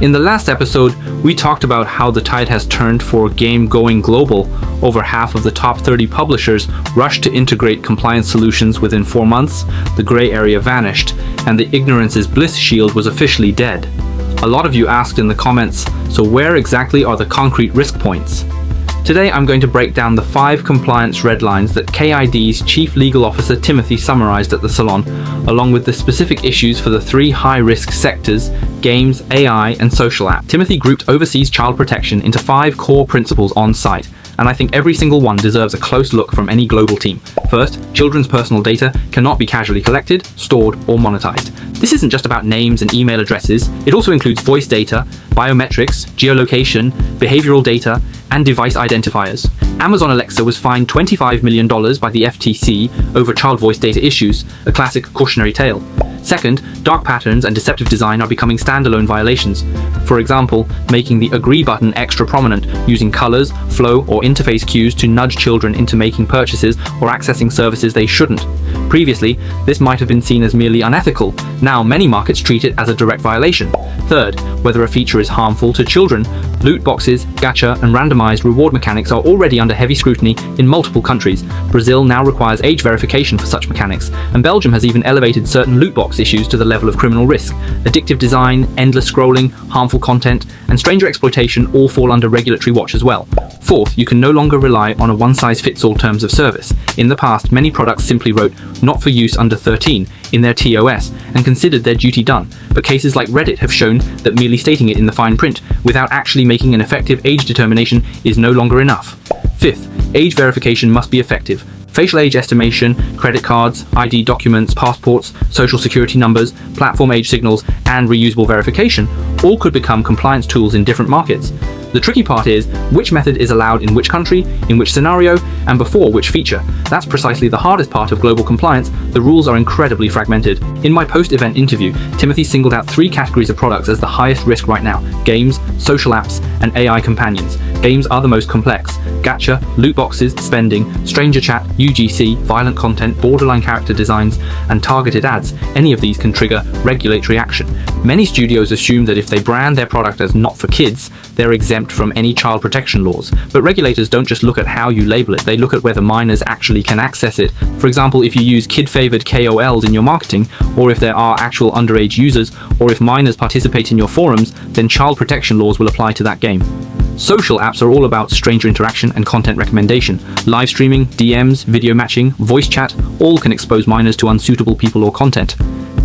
In the last episode, we talked about how the tide has turned for game going global. Over half of the top 30 publishers rushed to integrate compliance solutions within 4 months, the grey area vanished, and the ignorance is bliss shield was officially dead. A lot of you asked in the comments, so where exactly are the concrete risk points? Today I'm going to break down the 5 compliance red lines that KID's Chief Legal Officer Timothy summarized at the salon, along with the specific issues for the 3 high-risk sectors: games, AI, and social app. Timothy grouped overseas child protection into 5 core principles on site, and I think every single one deserves a close look from any global team. First, children's personal data cannot be casually collected, stored, or monetized. This isn't just about names and email addresses, it also includes voice data, biometrics, geolocation, behavioral data, and device identifiers. Amazon Alexa was fined $25 million by the FTC over child voice data issues, a classic cautionary tale. Second, dark patterns and deceptive design are becoming standalone violations. For example, making the agree button extra prominent, using colors, flow, or interface cues to nudge children into making purchases or accessing services they shouldn't. Previously, this might have been seen as merely unethical. Now, many markets treat it as a direct violation. Third, whether a feature is harmful to children. Loot boxes, gacha, and randomized reward mechanics are already under heavy scrutiny in multiple countries. Brazil now requires age verification for such mechanics, and Belgium has even elevated certain loot box issues to the level of criminal risk. Addictive design, endless scrolling, harmful content, and stranger exploitation all fall under regulatory watch as well. Fourth, you can no longer rely on a one-size-fits-all terms of service. In the past, many products simply wrote "not for use under 13" in their TOS and considered their duty done, but cases like Reddit have shown that merely stating it in the fine print without actually making an effective age determination is no longer enough. Fifth, age verification must be effective. Facial age estimation, credit cards, ID documents, passports, social security numbers, platform age signals, and reusable verification all could become compliance tools in different markets. The tricky part is which method is allowed in which country, in which scenario, and before which feature. That's precisely the hardest part of global compliance. The rules are incredibly fragmented. In my post-event interview, Timothy singled out 3 categories of products as the highest risk right now: games, social apps, and AI companions. Games are the most complex. Gacha, loot boxes, spending, stranger chat, UGC, violent content, borderline character designs, and targeted ads. Any of these can trigger regulatory action. Many studios assume that if they brand their product as not for kids, they're exempt from any child protection laws. But regulators don't just look at how you label it, they look at whether minors actually can access it. For example, if you use kid-favored KOLs in your marketing, or if there are actual underage users, or if minors participate in your forums, then child protection laws will apply to that game. Social apps are all about stranger interaction and content recommendation. Live streaming, DMs, video matching, voice chat, all can expose minors to unsuitable people or content.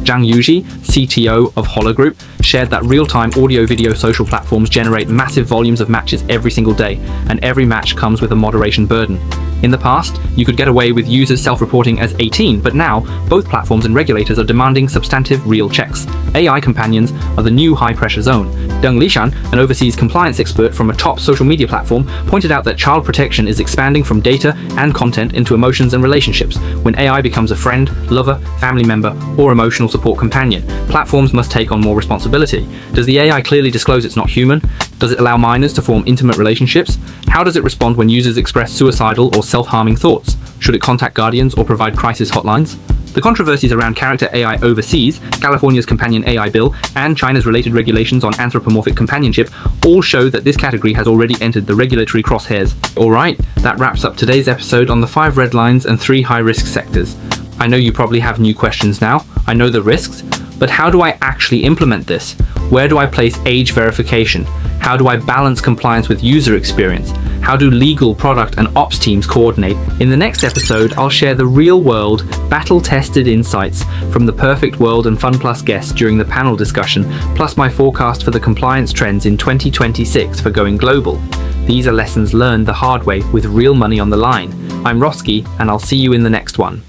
Zhang Yuji, CTO of Holo Group, shared that real-time audio-video social platforms generate massive volumes of matches every single day, and every match comes with a moderation burden. In the past, you could get away with users self-reporting as 18, but now, both platforms and regulators are demanding substantive real checks. AI companions are the new high-pressure zone. Deng Lishan, an overseas compliance expert from a top social media platform, pointed out that child protection is expanding from data and content into emotions and relationships. When AI becomes a friend, lover, family member, or emotional support companion, platforms must take on more responsibility. Does the AI clearly disclose it's not human? Does it allow minors to form intimate relationships? How does it respond when users express suicidal or self-harming thoughts? Should it contact guardians or provide crisis hotlines? The controversies around character AI overseas, California's companion AI bill, and China's related regulations on anthropomorphic companionship all show that this category has already entered the regulatory crosshairs. Alright, that wraps up today's episode on the 5 red lines and 3 high-risk sectors. I know you probably have new questions now. I know the risks, but how do I actually implement this? Where do I place age verification? How do I balance compliance with user experience? How do legal, product, and ops teams coordinate? In the next episode, I'll share the real-world, battle-tested insights from the Perfect World and Fun Plus guests during the panel discussion, plus my forecast for the compliance trends in 2026 for going global. These are lessons learned the hard way with real money on the line. I'm Roski, and I'll see you in the next one.